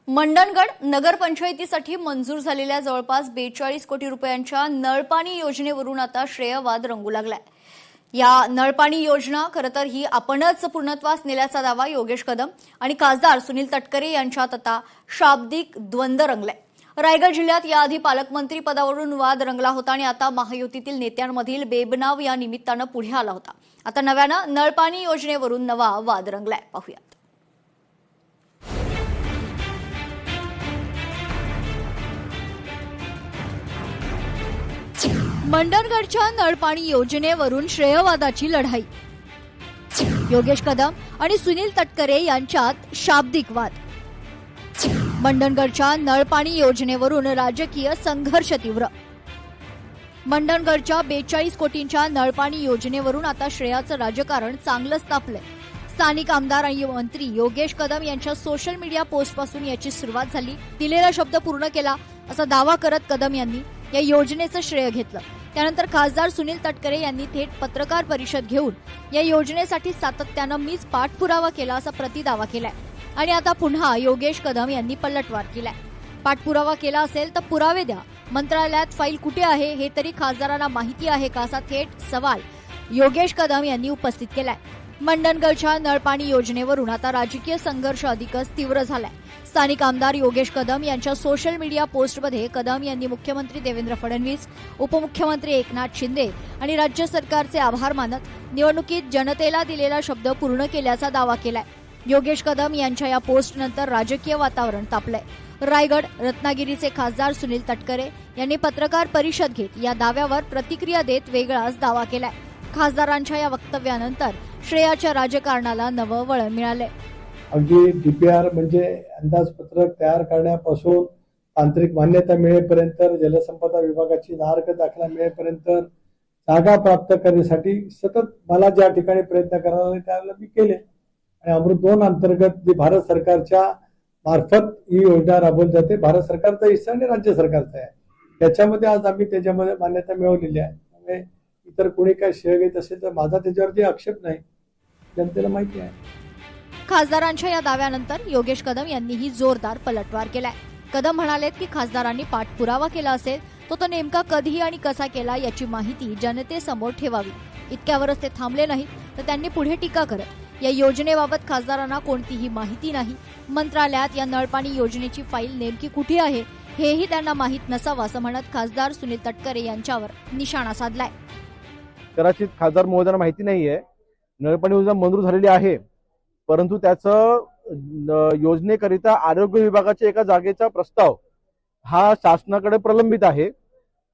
मंडणगड नगरपंचायतीसाठी मंजूर झालेल्या जवळपास 42 कोटी रुपयांच्या नळपाणी योजनेवरून आता श्रेयवाद रंगू लागलाय। या नळपाणी योजना खरं तर ही आपणच पूर्णत्वास नेल्याचा दावा योगेश कदम आणि खासदार सुनील तटकरे यांच्यात आता शाब्दिक द्वंद्व रंगलाय। रायगड जिल्ह्यात याआधी पालकमंत्री पदावरून वाद रंगला होता आणि आता महायुतीतील नेत्यांमधील बेबनाव या निमित्तानं पुढे आला होता। आता नव्यानं नळपाणी योजनेवरून नवा वाद रंगलाय। पाहूया। मंडणगडच्या नळपाणी योजनेवरून श्रेयवादाची लढाई। योगेश कदम आणि सुनील तटकरे यांच्यात शाब्दिक वाद। मंडणगडच्या नळपाणी योजनेवरून राजकीय संघर्ष तीव्र। मंडणगडच्या 42 कोटींच्या नळपाणी योजनेवरून आता श्रेयाचं राजकारण चांगलंच तापलंय। स्थानिक आमदार आणि मंत्री योगेश कदम यांच्या सोशल मीडिया पोस्टपासून याची सुरुवात झाली। दिलेला शब्द पूर्ण केला असा दावा करत कदम यांनी या योजनेचं श्रेय घेतलं। त्यानंतर खासदार सुनील तटकरे यांनी थेट पत्रकार परिषद घेऊन या योजनेसाठी सातत्यानं मीच पाठपुरावा केला असा प्रतिदावा केलाय आणि आता पुन्हा योगेश कदम यांनी पलटवार केलाय। पाठपुरावा केला असेल तर पुरावे द्या, मंत्रालयात फाईल कुठे आहे हे तरी खासदारांना माहिती आहे का असा थेट सवाल योगेश कदम यांनी उपस्थित केलाय। मंडणगडच्या नळपाणी योजनेवरून आता राजकीय संघर्ष अधिकच तीव्र झालाय। स्थानिक आमदार योगेश कदम यांच्या सोशल मीडिया पोस्टमध्ये कदम यांनी मुख्यमंत्री देवेंद्र फडणवीस, उपमुख्यमंत्री एकनाथ शिंदे आणि राज्य सरकारचे आभार मानत निवडणुकीत जनतेला दिलेला शब्द पूर्ण केल्याचा दावा केलाय। योगेश कदम यांच्या या पोस्टनंतर राजकीय वातावरण तापलंय। रायगड रत्नागिरीचे खासदार सुनील तटकरे यांनी पत्रकार परिषद घेत या दाव्यावर प्रतिक्रिया देत वेगळाच दावा केलाय। खासदारांच्या या वक्तव्यानंतर श्रेयाच्या राजकारणाला नवं वळण मिळालंय। अगदी डीपीआर म्हणजे अंदाजपत्रक तयार करण्यापासून तांत्रिक मान्यता मिळेपर्यंत, जलसंपदा विभागाची नार्क दाखला मिळेपर्यंत, जागा प्राप्त करण्यासाठी सतत मला ज्या ठिकाणी प्रयत्न करायला लागले त्यावेळेला मी केले आणि अमृत 2 अंतर्गत जी भारत सरकारच्या मार्फत ही योजना राबवली जाते, भारत सरकारचा हिस्सा आणि राज्य सरकारचा आहे, त्याच्यामध्ये आज आम्ही त्याच्यामध्ये मान्यता मिळवलेली आहे। त्यामुळे इतर कोणी काय श्रेय घेत असेल तर माझा त्याच्यावरती आक्षेप नाही, जनतेला माहिती आहे। खासदारांच्या या दाव्यानंतर योगेश कदम यांनीही जोरदार पलटवार केलाय। कदम म्हणालेत की खासदारांनी पाठपुरावा केला असेल तो नेमका कधी आणि कसा केला याची माहिती जनतेसमोर ठेवावी। इतक्यावरच ते थांबले नाहीत तर त्यांनी पुढे टीका करत या योजनेबाबत खासदारांना कोणतीही माहिती नाही, मंत्रालयात या नळपाणी योजनेची फाईल नेमकी कुठे आहे हेही त्यांना माहीत नसावं असं म्हणत खासदार सुनील तटकरे यांच्यावर निशाणा साधलाय। कदाचित खासदार महोदयांना माहिती नाहीये नळपाणी योजना मंजूर झालेली आहे, परंतु त्याचं योजनेकरिता आरोग्य विभागाच्या एका जागेचा प्रस्ताव हा शासनाकडे प्रलंबित आहे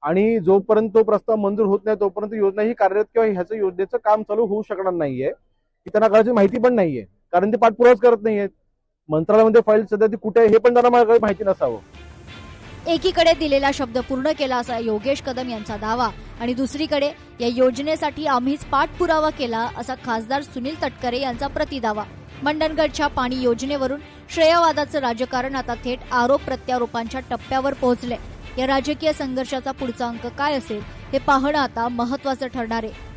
आणि जोपर्यंत तो प्रस्ताव मंजूर होत नाही तोपर्यंत योजना ही कार्यरत किंवा ह्याचं योजनेचं काम चालू होऊ शकणार नाहीये। ही त्यांना कदाचित माहिती पण नाहीये, कारण ते पाठपुरावाच करत नाहीयेत। मंत्रालयामध्ये फाईल सध्या ती कुठे आहे हे पण त्यांना माहिती नसावं। एकीकडे दिलेला शब्द पूर्ण केला असा योगेश कदम यांचा दावा आणि दुसरीकडे या योजनेसाठी आम्हीच पाठपुरावा केला असा खासदार सुनील तटकरे यांचा प्रतिदावा। मंडणगडच्या पाणी योजनेवरून श्रेयवादाचं राजकारण आता थेट आरोप प्रत्यारोपांच्या टप्प्यावर पोहोचले। या राजकीय संघर्षाचा पुढचा अंक काय असेल हे पाहणं आता महत्त्वाचं ठरणार आहे।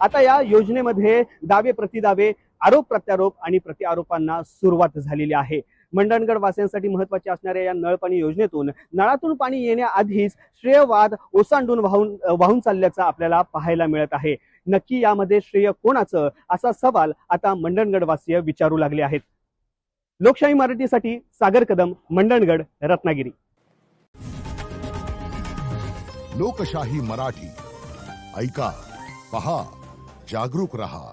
आता या योजनेमध्ये दावे प्रतिदावे, आरोप प्रत्यारोप आणि प्रतिआरोपांना सुरुवात झालेली आहे। मंडणगड वासियांसाठी महत्त्वाची असणाऱ्या या नळपाणी योजनेतून नळातून पाणी येण्याआधीच श्रेयवाद ओसांडून वाहून चालल्याचं आपल्याला पाहायला मिळत आहे। नक्की यामध्ये श्रेय कोणाचं असा सवाल आता मंडणगडवासीय विचारू लागले आहेत। लोकशाही मराठीसाठी सागर कदम, मंडणगड, रत्नागिरी। लोकशाही मराठी ऐका, पहा, जागरूक रहा।